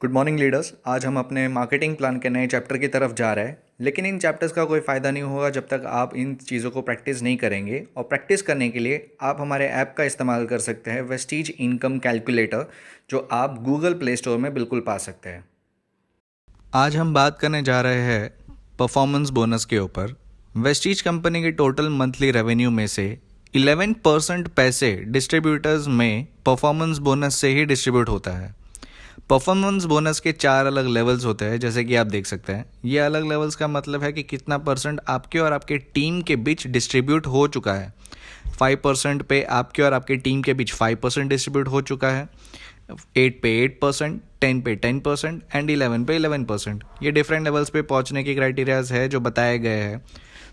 Good morning leaders. आज हम अपने मार्केटिंग प्लान के नए चैप्टर की तरफ जा रहे हैं, लेकिन इन चैप्टर्स का कोई फ़ायदा नहीं होगा जब तक आप इन चीज़ों को प्रैक्टिस नहीं करेंगे। और प्रैक्टिस करने के लिए आप हमारे ऐप का इस्तेमाल कर सकते हैं, वेस्टीज इनकम कैलकुलेटर, जो आप गूगल प्ले स्टोर में बिल्कुल पा सकते हैं। आज हम बात करने जा रहे हैं परफॉर्मेंस बोनस के ऊपर। वेस्टीज कंपनी के टोटल मंथली रेवेन्यू में से 11% पैसे डिस्ट्रीब्यूटर्स में परफॉर्मेंस बोनस से ही डिस्ट्रीब्यूट होता है। परफॉर्मेंस बोनस के 4 अलग लेवल्स होते हैं, जैसे कि आप देख सकते हैं। ये अलग लेवल्स का मतलब है कि कितना परसेंट आपके और आपके टीम के बीच डिस्ट्रीब्यूट हो चुका है। 5% पे आपके और आपके टीम के बीच 5% डिस्ट्रीब्यूट हो चुका है, 8 पे 8%, 10 पे 10% एंड 11 पे 11%। ये डिफरेंट लेवल्स पे पहुंचने के क्राइटेरियाज है जो बताए गए हैं।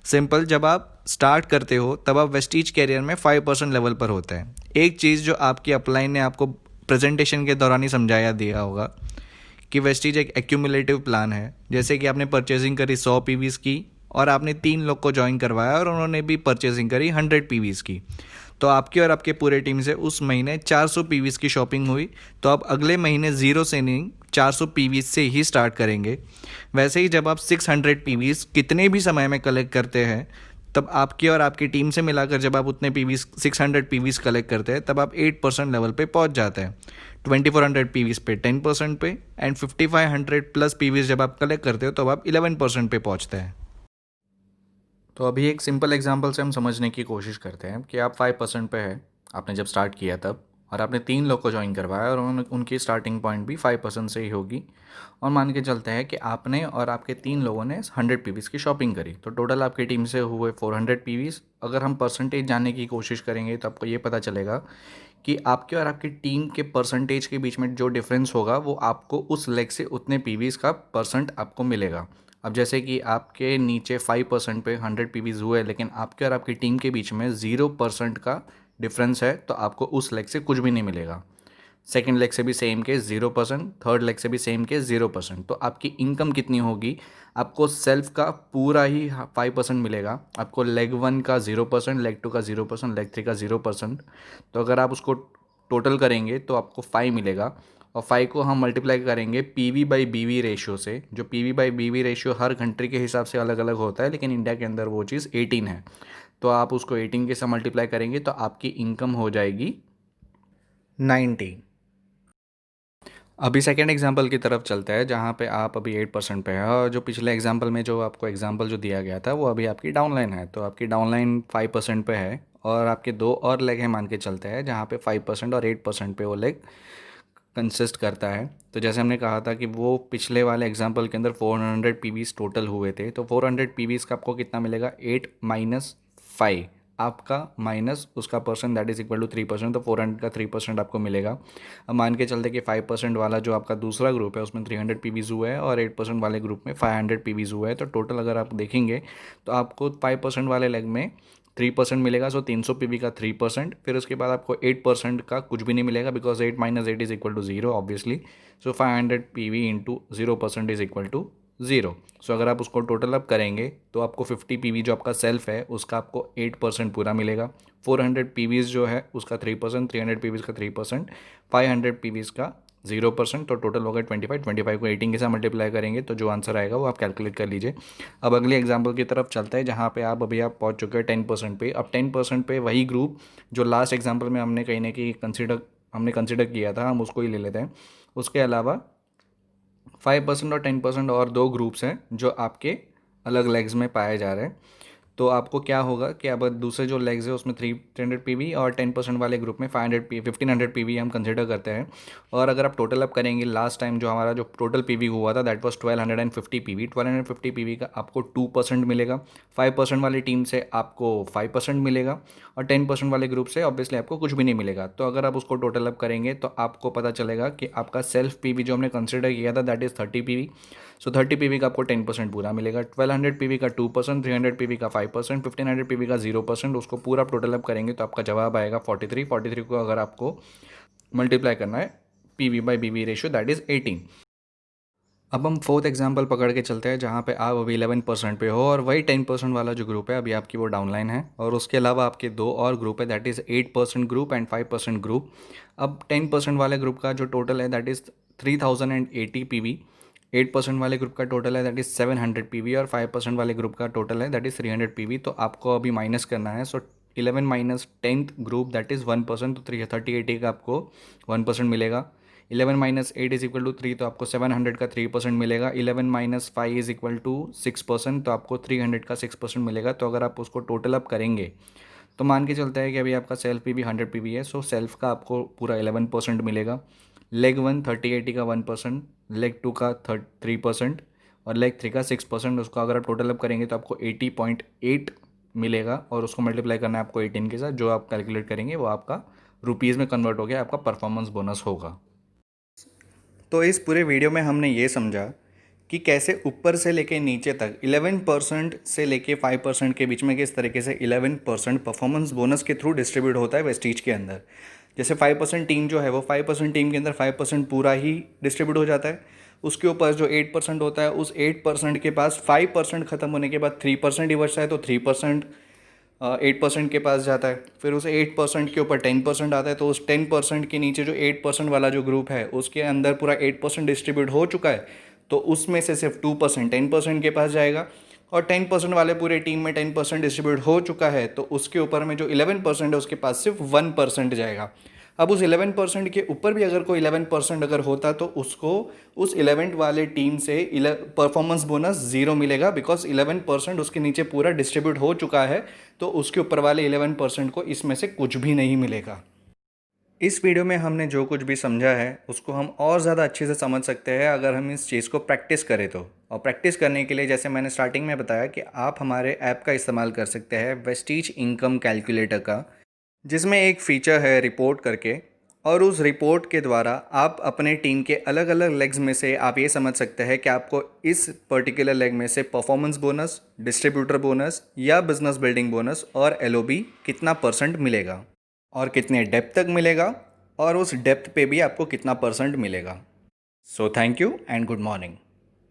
सिंपल, जब आप स्टार्ट करते हो तब आप वेस्टीज कैरियर में 5% लेवल पर होते हैं। एक चीज़ जो आपकी अपलाइन ने आपको प्रेजेंटेशन के दौरान ही समझाया दिया होगा कि वेस्टीज एक एक्यूमुलेटिव प्लान है। जैसे कि आपने परचेजिंग करी 100 पीवीज़ की और आपने 3 लोग को ज्वाइन करवाया और उन्होंने भी परचेजिंग करी 100 पीवीज़ की, तो आपकी और आपके पूरे टीम से उस महीने 400 पीवीज़ की शॉपिंग हुई। तो आप अगले महीने ज़ीरो से नहीं 400 पीवीज़ से ही स्टार्ट करेंगे। वैसे ही जब आप 600 पीवीज़ कितने भी समय में कलेक्ट करते हैं, तब आपकी और आपकी टीम से मिलाकर जब आप उतने पीवीज़ 600 पीवीज़ कलेक्ट करते हैं, तब आप 8% लेवल पे पहुंच जाते हैं। 2400 पीवीज़ पे 10% पे एंड 5500 प्लस पीवीज़ जब आप कलेक्ट करते हो, तब आप 11% पे पहुंचते हैं। तो अभी एक सिंपल एग्जांपल से हम समझने की कोशिश करते हैं कि आप 5% पे है, आपने जब स्टार्ट किया तब, और आपने 3 लोग को ज्वाइन करवाया और उन्होंने उनकी स्टार्टिंग पॉइंट भी 5% से ही होगी। और मान के चलते हैं कि आपने और आपके 3 लोगों ने 100 पीवीज़ की शॉपिंग करी, तो टोटल आपकी टीम से हुए 400 पीवीज़। अगर हम परसेंटेज जानने की कोशिश करेंगे तो आपको ये पता चलेगा कि आपके और आपकी टीम के परसेंटेज के बीच में जो डिफरेंस होगा वो आपको उस लेग से उतने पीवीज़ का परसेंट आपको मिलेगा। अब जैसे कि आपके नीचे 5% पे 100 पीवीज़ हुए, लेकिन आपके और आपकी टीम के बीच में 0% का डिफरेंस है, तो आपको उस लेग से कुछ भी नहीं मिलेगा। सेकेंड लेग से भी सेम केस 0%, थर्ड लेग से भी सेम केस 0%। तो आपकी इनकम कितनी होगी? आपको सेल्फ का पूरा ही 5% मिलेगा, आपको लेग 1 का 0%, लेग 2 का 0%, लेग 3 का 0%। तो अगर आप उसको टोटल करेंगे तो आपको 5 मिलेगा। और 5 को हम मल्टीप्लाई करेंगे पीवी बाई बीवी रेशियो से, जो पीवी बाई बीवी रेशियो हर कंट्री के हिसाब से अलग अलग होता है, लेकिन इंडिया के अंदर वो चीज़ 18 है। तो आप उसको 18 के साथ मल्टीप्लाई करेंगे तो आपकी इनकम हो जाएगी 90। अभी सेकेंड एग्जांपल की तरफ चलते हैं, जहाँ पे आप अभी 8% पे है, और जो पिछले एग्जांपल में जो आपको एग्जांपल जो दिया गया था वो अभी आपकी डाउनलाइन है। तो आपकी डाउनलाइन 5% पे है और आपके 2 और लेग हैं मान के चलते हैं, जहाँ पे 5% और 8% पे वो लेग कंसिस्ट करता है। तो जैसे हमने कहा था कि वो पिछले वाले एग्जांपल के अंदर 400 पीवीज़ टोटल हुए थे, तो 400 पीवीज़ का आपको कितना मिलेगा? 8 माइनस 5 आपका माइनस उसका percent, that is equal to 3%। तो 400 का 3% आपको मिलेगा। अब मान के चलते कि 5% वाला जो आपका दूसरा ग्रुप है उसमें 300 पीवीज़ हुआ है और 8% वाले ग्रुप में 500 पीवीज़ हुआ है। तो टोटल अगर आप देखेंगे तो आपको 5% वाले लेग में 3% मिलेगा। सो 300 पीवी का 3%, फिर उसके बाद आपको 8% का कुछ भी नहीं मिलेगा, because 8 minus 8 is equal to 0 obviously. So 500 PV into 0% is equal to 0। So अगर आप उसको टोटल अप करेंगे तो आपको 50 पीवी जो आपका सेल्फ है उसका आपको 8% पूरा मिलेगा। 400 पीवीज़ जो है उसका 3%, 300 पीवीज़ का 3%, 500 पीवीज़ का 0%। तो टोटल होगा 25। 25 को 18 के साथ मल्टीप्लाई करेंगे तो जो आंसर आएगा वो आप कैलकुलेट कर लीजिए। अब अगले एग्जाम्पल की तरफ चलते हैं, जहाँ पे आप अभी आप पहुँच चुके हैं 10% पे। अब 10% पे वही ग्रुप जो लास्ट एग्जाम्पल में हमने कहीं ना कहीं कंसिडर किया था, हम उसको ही ले लेते हैं। उसके अलावा 5% और 10% और दो ग्रुप्स हैं जो आपके अलग लेग्स में पाए जा रहे हैं। तो आपको क्या होगा कि अब दूसरे जो लेग्स है उसमें 300 पीवी और 10% वाले ग्रुप में 1500 पीवी हम कंसिडर करते हैं। और अगर आप टोटल अप करेंगे, लास्ट टाइम जो हमारा जो टोटल पीवी हुआ था दैट वाज 1250 पीवी। 1250 पीवी का आपको 2% मिलेगा। 5% वाली टीम से आपको 5% मिलेगा और 10% वाले ग्रुप से ऑब्वियसली आपको कुछ भी नहीं मिलेगा। तो अगर आप उसको टोटल अप करेंगे तो आपको पता चलेगा कि आपका सेल्फ पीवी जो हमने कंसिडर किया था that is 30 PV. So 30 PV का आपको 10% पूरा मिलेगा। 1200 पीवी का 2%, 300 पीवी का 5%, 1500 पीवी का 0%। उसको पूरा टोटल अप करेंगे तो आपका जवाब आएगा 43। 43 को अगर आपको मल्टीप्लाई करना है पीवी बाई बीवी रेशियो दैट इज़ 18। अब हम फोर्थ एग्जांपल पकड़ के चलते हैं, जहाँ पे आप अभी 11% पे हो और वही 10% वाला जो ग्रुप है अभी आपकी वो डाउनलाइन है। और उसके अलावा आपके दो और ग्रुप है that is 8% group and 5% group. अब 10% वाले ग्रुप का जो टोटल है दैट इज़ 3080 PV, 8% वाले ग्रुप का टोटल है दैट इज़ 700 PV और 5% वाले ग्रुप का टोटल है दैट इज़ 300 PV। तो आपको अभी माइनस करना है। सो 11 minus 10th group that is 1%, तो 3080 का आपको 1% मिलेगा। 11 माइनस 8 इज इक्वल टू 3, तो आपको 700 का 3% मिलेगा। 11 माइनस 5 इज इक्वल टू 6%, तो आपको 300 का 6% मिलेगा। तो अगर आप उसको टोटल अप करेंगे तो मान के चलता है कि अभी आपका सेल्फ पी भी 100 PV है। सो सेल्फ का आपको पूरा 11% मिलेगा। लेग 1 3080 का 1%, लेग 2 का 3% और लेग 3 का 6%। उसको अगर आप टोटल अप करेंगे तो आपको 80.8 मिलेगा और उसको मल्टीप्लाई करना है आपको 18 के साथ। जो आप कैलकुलेट करेंगे वो आपका रुपीज़ में कन्वर्ट हो गया, आपका परफॉर्मेंस बोनस होगा। तो इस पूरे वीडियो में हमने ये समझा कि कैसे ऊपर से लेके नीचे तक 11% से लेके 5% के बीच में किस तरीके से 11% परफॉर्मेंस बोनस के थ्रू डिस्ट्रीब्यूट होता है वेस्टीज के अंदर। जैसे 5% टीम जो है वो 5% टीम के अंदर 5% पूरा ही डिस्ट्रीब्यूट हो जाता है। उसके ऊपर जो 8% होता है उस 8% के पास 5% ख़त्म होने के बाद 3% ही बचता है, तो 3% 8% के पास जाता है। फिर उसे 8% के ऊपर 10% आता है, तो उस 10% के नीचे जो 8% वाला जो ग्रुप है उसके अंदर पूरा 8% डिस्ट्रीब्यूट हो चुका है, तो उसमें से सिर्फ 2% 10% के पास जाएगा। और 10% वाले पूरे टीम में 10% डिस्ट्रीब्यूट हो चुका है, तो उसके ऊपर में जो 11% है उसके पास सिर्फ 1% जाएगा। अब उस 11% के ऊपर भी अगर कोई 11% अगर होता तो उसको उस 11 वाले टीम से परफॉर्मेंस बोनस ज़ीरो मिलेगा, बिकॉज 11% उसके नीचे पूरा डिस्ट्रीब्यूट हो चुका है, तो उसके ऊपर वाले 11% को इसमें से कुछ भी नहीं मिलेगा। इस वीडियो में हमने जो कुछ भी समझा है उसको हम और ज़्यादा अच्छे से समझ सकते हैं अगर हम इस चीज़ को प्रैक्टिस करें तो। और प्रैक्टिस करने के लिए जैसे मैंने स्टार्टिंग में बताया कि आप हमारे ऐप का इस्तेमाल कर सकते हैं वेस्टीज इनकम कैलकुलेटर का, जिसमें एक फ़ीचर है रिपोर्ट करके। और उस रिपोर्ट के द्वारा आप अपने टीम के अलग अलग लेग्स में से आप ये समझ सकते हैं कि आपको इस पर्टिकुलर लेग में से परफॉर्मेंस बोनस, डिस्ट्रीब्यूटर बोनस या बिजनेस बिल्डिंग बोनस और एलओबी कितना परसेंट मिलेगा और कितने डेप्थ तक मिलेगा, और उस डेप्थ पे भी आपको कितना परसेंट मिलेगा। So thank you and good morning.